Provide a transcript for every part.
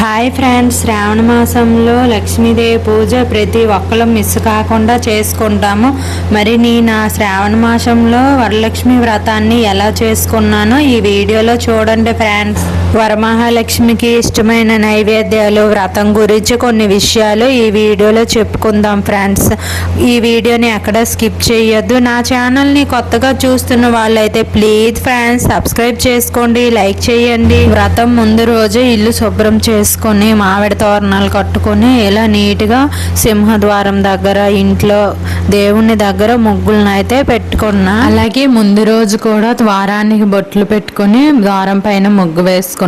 Hi friends, శ్రావణ మాసంలో లక్ష్మీదేవి పూజ ప్రతి ఒక్కరు మిస్ కాకుండా చేసుకుంటాము. మరి నేను శ్రావణ మాసంలో వరలక్ష్మి వ్రతాన్ని ఎలా చేసుకున్నానో ఈ వీడియోలో చూడండి ఫ్రెండ్స్. వరమహాలక్ష్మికి ఇష్టమైన నైవేద్యాలు, వ్రతం గురించి కొన్ని విషయాలు ఈ వీడియోలో చెప్పుకుందాం ఫ్రెండ్స్. ఈ వీడియోని ఎక్కడ స్కిప్ చేయొద్దు. నా ఛానల్ని కొత్తగా చూస్తున్న వాళ్ళైతే ప్లీజ్ ఫ్రెండ్స్ సబ్స్క్రైబ్ చేసుకోండి, లైక్ చేయండి. వ్రతం ముందు రోజు ఇల్లు శుభ్రం చేసుకొని మామిడి తోరణాలు కట్టుకొని ఇలా నీట్గా సింహద్వారం దగ్గర, ఇంట్లో దేవుని దగ్గర ముగ్గులను అయితే పెట్టుకున్నా. అలాగే ముందు రోజు కూడా ద్వారానికి బొట్లు పెట్టుకొని ద్వారం పైన ముగ్గు వేసుకున్నా.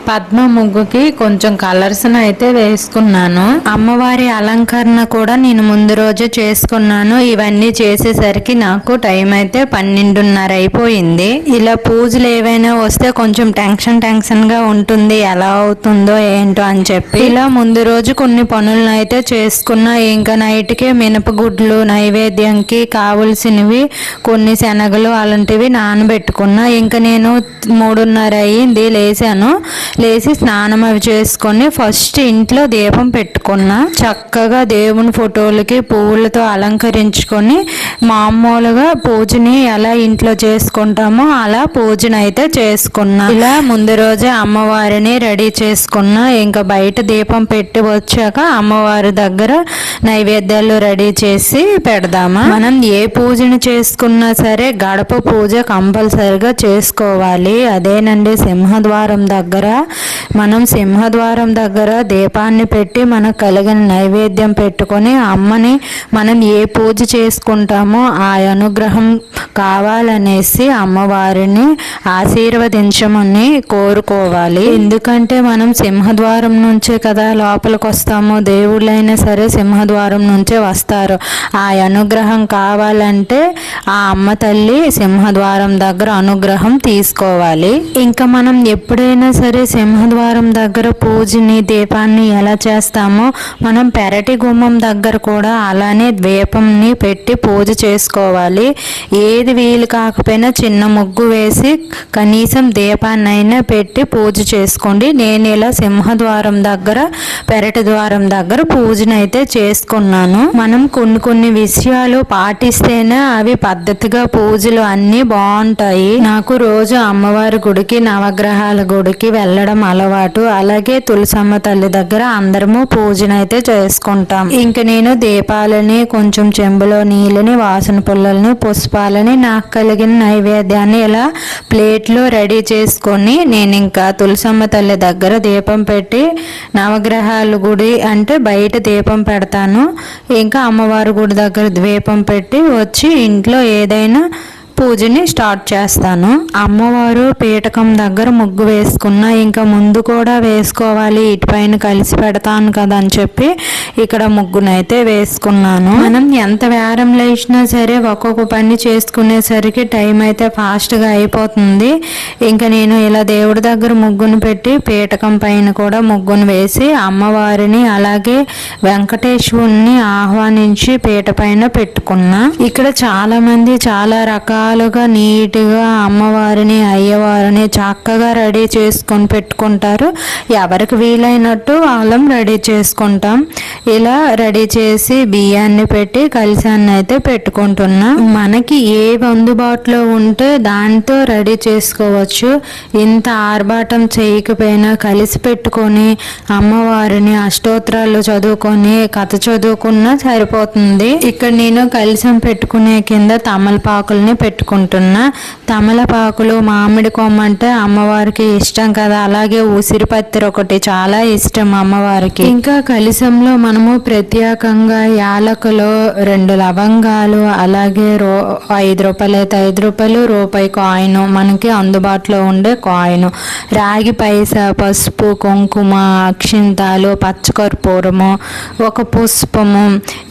పద్మ ముగ్గుకి కొంచెం కలర్స్ అయితే వేసుకున్నాను. అమ్మవారి అలంకరణ కూడా నేను ముందు రోజు చేసుకున్నాను. ఇవన్నీ చేసేసరికి నాకు టైం అయితే 12:30 అయిపోయింది. ఇలా పూజలు ఏవైనా వస్తే కొంచెం టెన్షన్ గా ఉంటుంది, ఎలా అవుతుందో ఏంటో అని చెప్పి ఇలా ముందు రోజు కొన్ని పనులను అయితే చేసుకున్నా. ఇంకా నైట్కి మినపగుడ్లు నైవేద్యంకి కావలసినవి కొన్ని శనగలు అలాంటివి నానబెట్టుకున్నా. ఇంకా నేను 3:30 అయ్యింది, లేచి స్నానం అవి చేసుకొని ఫస్ట్ ఇంట్లో దీపం పెట్టుకున్నా. చక్కగా దేవుని ఫోటోలకి పువ్వులతో అలంకరించుకొని మామూలుగా పూజని ఎలా ఇంట్లో చేసుకుంటామో అలా పూజను అయితే చేసుకున్నా. ఇలా ముందు రోజే అమ్మవారిని రెడీ చేసుకున్నా. ఇంకా బయట దీపం పెట్టి వచ్చాక అమ్మవారి దగ్గర నైవేద్యాలు రెడీ చేసి పెడదామా. మనం ఏ పూజను చేసుకున్నా సరే గడప పూజ కంపల్సరిగా చేసుకోవాలి. అదేనండి సింహద్వారం దగ్గర. మనం సింహద్వారం దగ్గర దీపాన్ని పెట్టి మనకు కలిగిన నైవేద్యం పెట్టుకొని అమ్మని మనం ఏ పూజ చేసుకుంటామో ఆ అనుగ్రహం కావాలనేసి అమ్మవారిని ఆశీర్వదించమని కోరుకోవాలి. ఎందుకంటే మనం సింహద్వారం నుంచే కదా లోపలికి వస్తాము. దేవుళ్ళైనా సరే సింహద్వారం నుంచే వస్తారు. ఆ అనుగ్రహం కావాలంటే ఆ అమ్మ తల్లి సింహద్వారం దగ్గర అనుగ్రహం తీసుకోవాలి. ఇంకా మనం ఎప్పుడైనా సరే సింహద్వారం దగ్గర పూజని దీపాన్ని ఎలా చేస్తామో మనం పెరటి గుమ్మం దగ్గర కూడా అలానే దీపంని పెట్టి పూజ చేసుకోవాలి. ఏది వీలు కాకపోయినా చిన్న ముగ్గు వేసి కనీసం దీపాన్నైనా పెట్టి పూజ చేసుకోండి. నేను ఇలా సింహద్వారం దగ్గర, పెరటి ద్వారం దగ్గర పూజనైతే చేసుకున్నాను. మనం కొన్ని విషయాలు పాటిస్తేనే అవి పద్ధతిగా పూజలు అన్నీ బాగుంటాయి. నాకు రోజు అమ్మవారి గుడికి, నవగ్రహాల గుడికి వెళ్ళడం అలవాటు. అలాగే తులసమ్మ తల్లి దగ్గర అందరము పూజనైతే చేసుకుంటాం. ఇంక నేను దీపాలని, కొంచెం చెంబులో నీళ్ళని, వాసన పుల్లల్ని, పుష్పాలని, నాకు కలిగిన నైవేద్యాన్ని ఇలా ప్లేట్లో రెడీ చేసుకొని నేను ఇంకా తులసమ్మ తల్లి దగ్గర దీపం పెట్టి, నవగ్రహాల గుడి అంటే బయట దీపం పెడతాను. ఇంకా అమ్మవారి గుడి దగ్గర దీపం పెట్టి వచ్చి ఇంట్లో ఏదైనా పూజని స్టార్ట్ చేస్తాను. అమ్మవారు పీఠకం దగ్గర ముగ్గు వేసుకున్నా. ఇంకా ముందు కూడా వేసుకోవాలి, ఇటుపైన కలిసి పెడతాను కదా అని చెప్పి ఇక్కడ ముగ్గునైతే వేసుకున్నాను. మనం ఎంత వేరం లేచినా సరే ఒక్కొక్క పని చేసుకునేసరికి టైం అయితే ఫాస్ట్గా అయిపోతుంది. ఇంకా నేను ఇలా దేవుడి దగ్గర ముగ్గును పెట్టి పీఠకం పైన కూడా ముగ్గును వేసి అమ్మవారిని అలాగే వెంకటేశ్వరుని ఆహ్వానించి పీట పైన పెట్టుకున్నా. ఇక్కడ చాలా మంది చాలా రకాలుగా నీట్గా అమ్మవారిని, అయ్యవారిని చక్కగా రెడీ చేసుకొని పెట్టుకుంటారు. ఎవరికి వీలైనట్టు వాళ్ళం రెడీ చేసుకుంటాం. ఇలా రెడీ చేసి బియ్యాన్ని పెట్టి కలశాన్ని అయితే పెట్టుకుంటున్నా. మనకి ఏవి అందుబాటులో ఉంటే దాంతో రెడీ చేసుకోవచ్చు. ఇంత ఆర్భాటం చేయకపోయినా కలిసి పెట్టుకొని అమ్మవారిని అష్టోత్తరాలు చదువుకొని కథ చదువుకున్నా సరిపోతుంది. ఇక్కడ నేను కలశం పెట్టుకునే కింద తమలపాకుల్ని పెట్టుకుంటున్నా. తమలపాకులు, మామిడి కొమ్మ అంటే అమ్మవారికి ఇష్టం కదా. అలాగే ఉసిరిపత్రి ఒకటి చాలా ఇష్టం అమ్మవారికి. ఇంకా కలశంలో మనము ప్రత్యేకంగా యాలకులు, 2 లవంగాలు, అలాగే 5 రూపాయలు అయితే 5 రూపాయలు, రూపాయి కాయిన్, మనకి అందుబాటులో ఉండే కాయిన్, రాగి పైసా, పసుపు, కుంకుమ, అక్షింతాలు, పచ్చకర్పూరము, ఒక పుష్పము,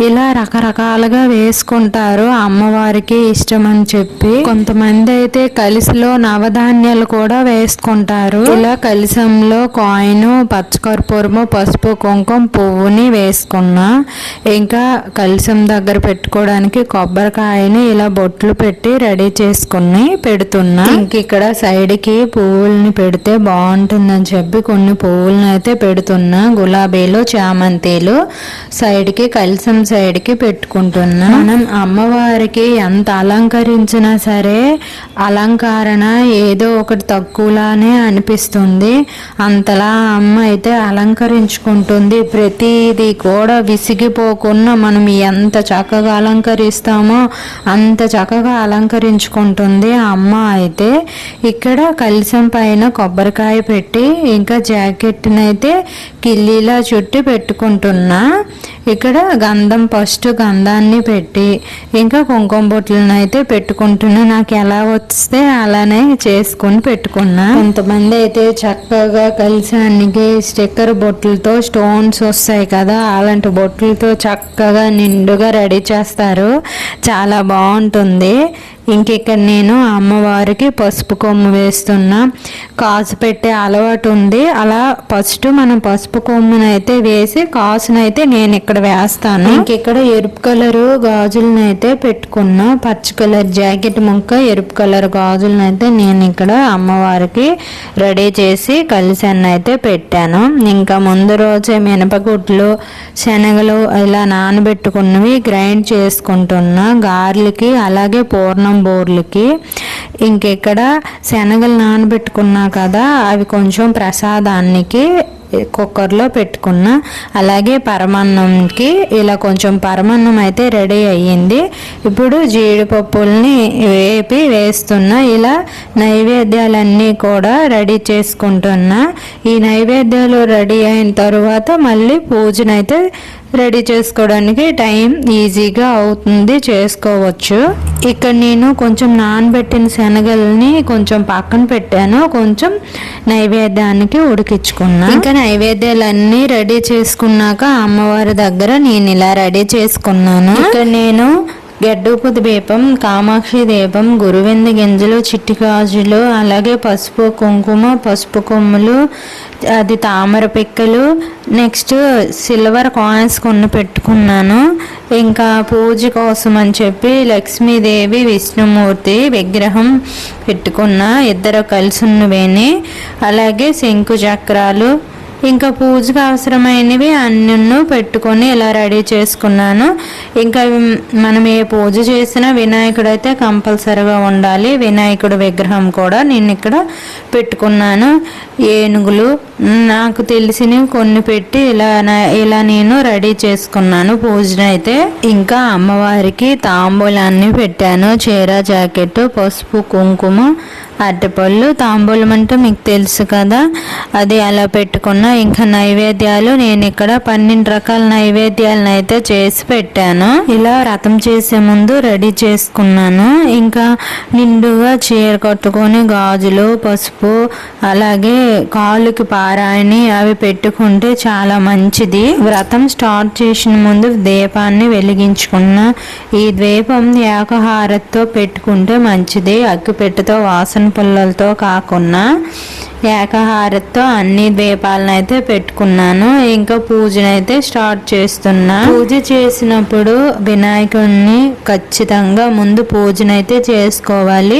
ఇలా రకరకాలుగా వేసుకుంటారు. అమ్మవారికి ఇష్టం అని చెప్పి చెప్పి కొంతమంది అయితే కలిసిలో నవధాన్యాలు కూడా వేసుకుంటారు. ఇలా కలిసంలో కాయిన్, పచ్చకర్పూరము, పసుపు, కుంకుమ, పువ్వుని వేసుకున్నా. ఇంకా కలిసం దగ్గర పెట్టుకోవడానికి కొబ్బరికాయని ఇలా బొట్లు పెట్టి రెడీ చేసుకుని పెడుతున్నా. ఇంక ఇక్కడ సైడ్ కి పువ్వుల్ని పెడితే బాగుంటుందని చెప్పి కొన్ని పువ్వులను అయితే పెడుతున్నా. గులాబీలు, చామంతిలు సైడ్ కి కలిసం సైడ్ కి పెట్టుకుంటున్నా. మనం అమ్మవారికి ఎంత అలంకరించినా సరే అలంకరణ ఏదో ఒకటి తక్కువలానే అనిపిస్తుంది. అంతలా అమ్మ అయితే అలంకరించుకుంటుంది. ప్రతిదీ కూడా విసిగిపోకుండా మనం ఎంత చక్కగా అలంకరిస్తామో అంత చక్కగా అలంకరించుకుంటుంది అమ్మ అయితే. ఇక్కడ కలిసం పైన కొబ్బరికాయ పెట్టి ఇంకా జాకెట్ని అయితే కిల్లీలా చుట్టి పెట్టుకుంటున్నా. ఇక్కడ గంధం, ఫస్ట్ గంధాన్ని పెట్టి ఇంకా కుంకుమ బొట్లను అయితే పెట్టుకుంటున్నా. నాకు ఎలా వస్తే అలానే చేసుకుని పెట్టుకున్నా. కొంతమంది అయితే చక్కగా కలిసానికి స్టిక్కర్ బొట్లతో స్టోన్స్ వస్తాయి కదా, అలాంటి బొట్లతో చక్కగా నిండుగా రెడీ చేస్తారు. చాలా బాగుంటుంది. ఇంకిక్కడ నేను అమ్మవారికి పసుపు కొమ్ము వేస్తున్నా. కాసు పెట్టే అలవాటు ఉంది. అలా ఫస్ట్ మనం పసుపు కొమ్మునైతే వేసి కాసునైతే నేను ఇక్కడ వేస్తాను. ఇంకిక్కడ ఎరుపు కలరు గాజులను అయితే పెట్టుకున్నా. పచ్చ కలర్ జాకెట్ ముక్క, ఎరుపు కలర్ గాజులను అయితే నేను ఇక్కడ అమ్మవారికి రెడీ చేసి కలిసాన్ని అయితే పెట్టాను. ఇంకా ముందు రోజే మినపగుడ్లు, శనగలు ఇలా నానబెట్టుకున్నవి గ్రైండ్ చేసుకుంటున్నా గార్లకి, అలాగే పూర్ణం బోర్లకి. ఇంకెక్కడ శనగలు నానబెట్టుకున్నా కదా, అవి కొంచెం ప్రసాదానికి కుక్కర్లో పెట్టుకున్నా. అలాగే పరమాన్నంకి ఇలా కొంచెం పరమాన్నం అయితే రెడీ అయ్యింది. ఇప్పుడు జీడిపప్పుల్ని వేపి వేస్తున్నా. ఇలా నైవేద్యాలన్నీ కూడా రెడీ చేసుకుంటున్నా. ఈ నైవేద్యాలు రెడీ అయిన తర్వాత మళ్ళీ పూజనైతే రెడీ చేసుకోవడానికి టైం ఈజీగా అవుతుంది, చేసుకోవచ్చు. ఇక్కడ నేను కొంచెం నానబెట్టిన శనగల్ని కొంచెం పక్కన పెట్టాను, కొంచెం నైవేద్యానికి ఉడికించుకున్నా. ఇంకా నైవేద్యాలన్నీ రెడీ చేసుకున్నాక అమ్మవారి దగ్గర నేను ఇలా రెడీ చేసుకున్నాను. ఇక్కడ నేను గడ్డూపు దీపం, కామాక్షి దీపం, గురువింద గింజలు, చిట్టి గాజులు, అలాగే పసుపు కుంకుమ, పసుపు కొమ్ములు, అది తామర పిక్కలు, నెక్స్ట్ సిల్వర్ కాయిన్స్ కొన్ని పెట్టుకున్నాను. ఇంకా పూజ కోసం అని చెప్పి లక్ష్మీదేవి, విష్ణుమూర్తి విగ్రహం పెట్టుకున్నా, ఇద్దరు కలిసి ఉన్నవేని. అలాగే శంకు చక్రాలు, ఇంకా పూజకు అవసరమైనవి అన్నీ పెట్టుకొని ఇలా రెడీ చేసుకున్నాను. ఇంకా మనం ఏ పూజ చేసినా వినాయకుడు అయితే కంపల్సరిగా ఉండాలి. వినాయకుడు విగ్రహం కూడా నేను ఇక్కడ పెట్టుకున్నాను. ఏనుగులు నాకు తెలిసినవి కొన్ని పెట్టి ఇలా నేను రెడీ చేసుకున్నాను పూజనైతే. ఇంకా అమ్మవారికి తాంబూలాన్ని పెట్టాను. చీర, జాకెట్, పసుపు, కుంకుమ, అరటిపళ్ళు. తాంబూలం అంటే మీకు తెలుసు కదా, అది అలా పెట్టుకున్నా. ఇంకా నైవేద్యాలు నేను ఇక్కడ 12 రకాల నైవేద్యాలను అయితే చేసి పెట్టాను. ఇలా వ్రతం చేసే ముందు రెడీ చేసుకున్నాను. ఇంకా నిండుగా చీర కట్టుకొని గాజులు, పసుపు, అలాగే కాళ్ళకి పారాయణి అవి పెట్టుకుంటే చాలా మంచిది. వ్రతం స్టార్ట్ చేసిన ముందు దీపాన్ని వెలిగించుకున్నా. ఈ దీపం ఏకహారతితో పెట్టుకుంటే మంచిది. అగ్గిపెట్టెతో, వాసన పుల్లలతో కాకుండా ఏకహారతితో అన్ని దీపాలను అయితే పెట్టుకున్నాను. ఇంకా పూజనైతే స్టార్ట్ చేస్తున్నా. పూజ చేసినప్పుడు వినాయకుడిని ఖచ్చితంగా ముందు పూజనైతే చేసుకోవాలి.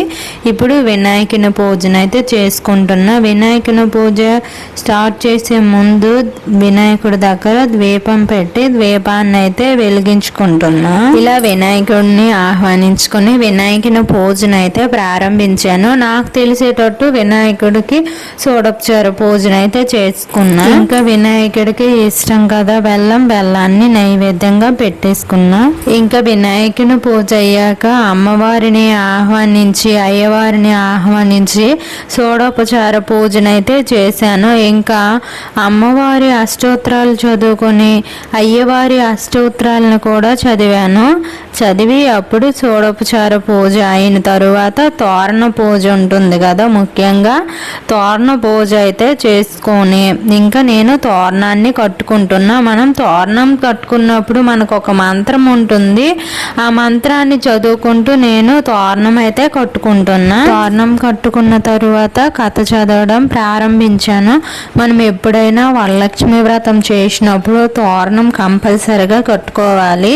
ఇప్పుడు వినాయకుని పూజనైతే చేసుకుంటున్నా. వినాయకుని పూజ స్టార్ట్ చేసే ముందు వినాయకుడి దగ్గర ద్వీపం పెట్టి ద్వీపాన్ని అయితే వెలిగించుకుంటున్నా. ఇలా వినాయకుడిని ఆహ్వానించుకుని వినాయకుని పూజనైతే ప్రారంభించాను. నాకు తెలిసేటట్టు వినాయకుడికి సోడపచారు పూజనైతే చేసుకున్నా. ఇంకా వినాయకుడికి ఇష్టం కదా బెల్లాన్ని నైవేద్యంగా పెట్టేసుకున్నా. ఇంకా వినాయకుని పూజ అయ్యాక అమ్మవారిని ఆహ్వానించి అయ్యవారిని ఆహ్వానించి సోడోపచార పూజనైతే చేశాను. ఇంకా అమ్మవారి అష్టోత్తరాలు చదువుకొని అయ్యవారి అష్టోత్తరాలను కూడా చదివాను. చదివి అప్పుడు సోడోపచార పూజ అయిన తరువాత తోరణ పూజ ఉంటుంది కదా, ముఖ్యంగా తోరణ పూజ అయితే చేసుకొని ఇంకా నేను తోరణాన్ని కట్టుకుంటున్నా. మనం తోరణం కట్టుకున్నప్పుడు మనకు ఒక మంత్రం ఉంటుంది. ఆ మంత్రాన్ని చదువుకుంటూ నేను తోరణం అయితే కట్టుకుంటున్నా. తోరణం కట్టుకున్న తరువాత కథ చదవడం ప్రారంభించాను. మనం ఎప్పుడైనా వరలక్ష్మి వ్రతం చేసినప్పుడు తోరణం కంపల్సరిగా కట్టుకోవాలి.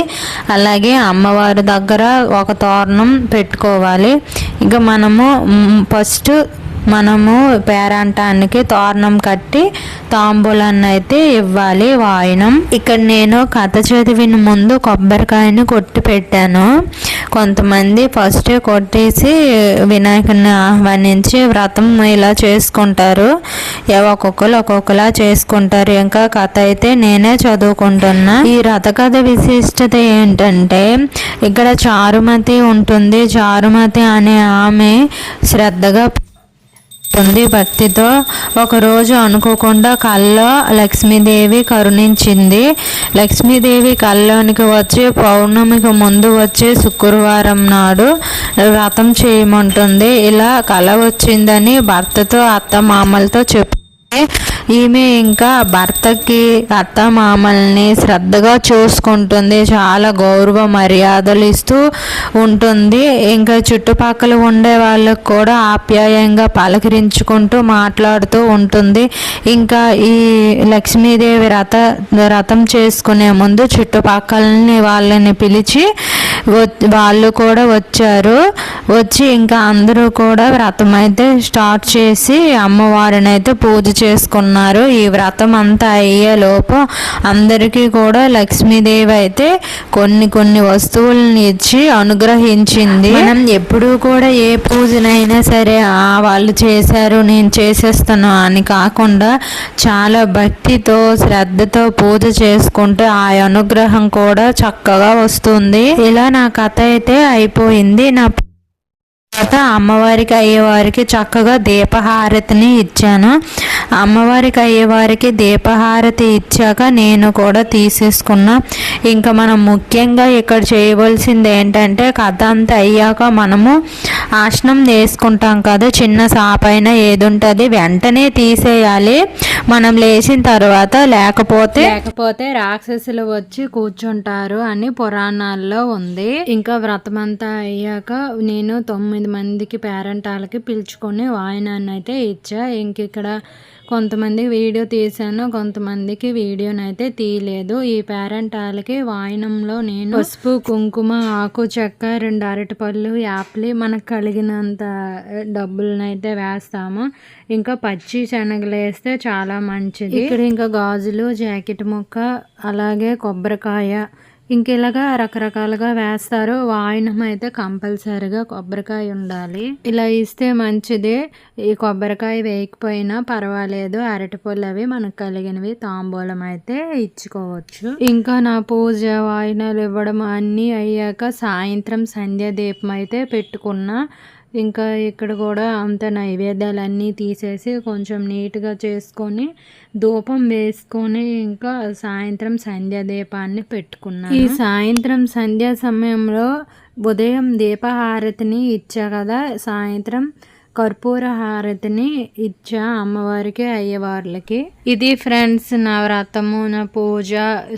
అలాగే అమ్మవారి దగ్గర ఒక తోరణం పెట్టుకోవాలి. ఇంకా మనము పేరంటానికి తోరణం కట్టి తాంబూలాన్ని అయితే ఇవ్వాలి వాయినం. ఇక్కడ నేను కథ చదివిన ముందు కొబ్బరికాయని కొట్టి పెట్టాను. కొంతమంది ఫస్టే కొట్టేసి వినాయకుడిని ఆహ్వానించి వ్రతం ఇలా చేసుకుంటారు. ఒక్కొక్కలా చేసుకుంటారు. ఇంకా కథ అయితే నేనే చదువుకుంటున్నా. ఈ రథకథ విశిష్టత ఏంటంటే ఇక్కడ చారుమతి ఉంటుంది. చారుమతి అనే ఆమె శ్రద్ధగా భక్తితో ఒకరోజు అనుకోకుండా కల్లో లక్ష్మీదేవి కరుణించింది. లక్ష్మీదేవి కల్లోనికి వచ్చి పౌర్ణమికి ముందు వచ్చే శుక్రవారం నాడు వ్రతం చేయమంటుంది. ఇలా కల వచ్చిందని భర్తతో అత్తమామలతో ఈమె ఇంకా భర్తకి అత్తమామల్ని శ్రద్ధగా చూసుకుంటుంది. చాలా గౌరవ మర్యాదలు ఇస్తూ ఉంటుంది. ఇంకా చుట్టుపక్కల ఉండే వాళ్ళకు కూడా ఆప్యాయంగా పలకరించుకుంటూ మాట్లాడుతూ ఉంటుంది. ఇంకా ఈ లక్ష్మీదేవి రథం చేసుకునే ముందు చుట్టుపక్కలని వాళ్ళని పిలిచి వాళ్ళు కూడా వచ్చి ఇంకా అందరూ కూడా వ్రతం అయితే స్టార్ట్ చేసి అమ్మవారిని అయితే పూజ చేసుకున్నారు. ఈ వ్రతం అంతా అయ్యేలోపు అందరికీ కూడా లక్ష్మీదేవి అయితే కొన్ని వస్తువులను ఇచ్చి అనుగ్రహించింది. మనం ఎప్పుడూ కూడా ఏ పూజనైనా సరే వాళ్ళు చేశారు నేను చేసేస్తాను అని కాకుండా చాలా భక్తితో శ్రద్ధతో పూజ చేసుకుంటే ఆ అనుగ్రహం కూడా చక్కగా వస్తుంది. ఇలా నా కథ అయితే అయిపోయింది. నా తర్వాత అమ్మవారికి అయ్యేవారికి చక్కగా దీపహారతిని ఇచ్చాను. అమ్మవారికి అయ్యేవారికి దీపహారతి ఇచ్చాక నేను కూడా తీసేసుకున్నా. ఇంకా మనం ముఖ్యంగా ఇక్కడ చేయవలసింది ఏంటంటే కథ అంతా అయ్యాక మనము ఆసనం వేసుకుంటాం కదా, చిన్న సాపైన ఏది ఉంటుంది వెంటనే తీసేయాలి. మనం లేచిన తర్వాత లేకపోతే రాక్షసులు వచ్చి కూర్చుంటారు అని పురాణాల్లో ఉంది. ఇంకా వ్రతమంతా అయ్యాక నేను 9 మందికి పేరెంటాలకి పిలుచుకొని వాయినాన్ని అయితే ఇచ్చా. ఇంక ఇక్కడ కొంతమంది వీడియో తీసాను, కొంతమందికి వీడియోనైతే తీయలేదు. ఈ పేరెంటాలకి వాయినంలో నేను పసుపు, కుంకుమ, ఆకు చెక్క, 2 అరటిపళ్ళు, యాప్లి మనకు కలిగినంత డబ్బులనైతే వేస్తాము. ఇంకా పచ్చి శనగలు వేస్తే చాలా మంచిది. ఇక్కడ ఇంకా గాజులు, జాకెట్ ముక్క, అలాగే కొబ్బరికాయ ఇంకెలాగా రకరకాలుగా వేస్తారు. వాయినం అయితే కంపల్సరిగా కొబ్బరికాయ ఉండాలి. ఇలా ఇస్తే మంచిది. ఈ కొబ్బరికాయ వేయకపోయినా పర్వాలేదు. అరటిపళ్ళు అవి మనకు కలిగినవి తాంబూలం అయితే ఇచ్చుకోవచ్చు. ఇంకా నా పూజ వాయినాలు ఇవ్వడం అన్నీ అయ్యాక సాయంత్రం సంధ్యా దీపం అయితే పెట్టుకున్నా. ఇంకా ఇక్కడ కూడా అంత నైవేద్యాలన్నీ తీసేసి కొంచెం నీట్గా చేసుకొని ధూపం వేసుకొని ఇంకా సాయంత్రం సంధ్యా దీపాన్ని పెట్టుకున్నాను. ఈ సాయంత్రం సంధ్యా సమయంలో ఉదయం దీపహారతిని ఇచ్చా కదా, సాయంత్రం కర్పూర హారతిని ఇచ్చా అమ్మవారికి అయ్యవార్లకి. ఇది ఫ్రెండ్స్ నా వ్రతము, నా పూజ.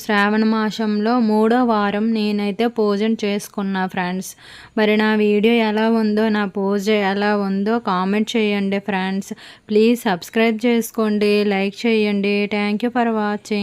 శ్రావణ మాసంలో 3వ వారం నేనైతే పూజను చేసుకున్నా ఫ్రెండ్స్. మరి నా వీడియో ఎలా ఉందో, నా పూజ ఎలా ఉందో కామెంట్ చేయండి ఫ్రెండ్స్. ప్లీజ్ సబ్స్క్రైబ్ చేసుకోండి, లైక్ చేయండి. Thank you for watching.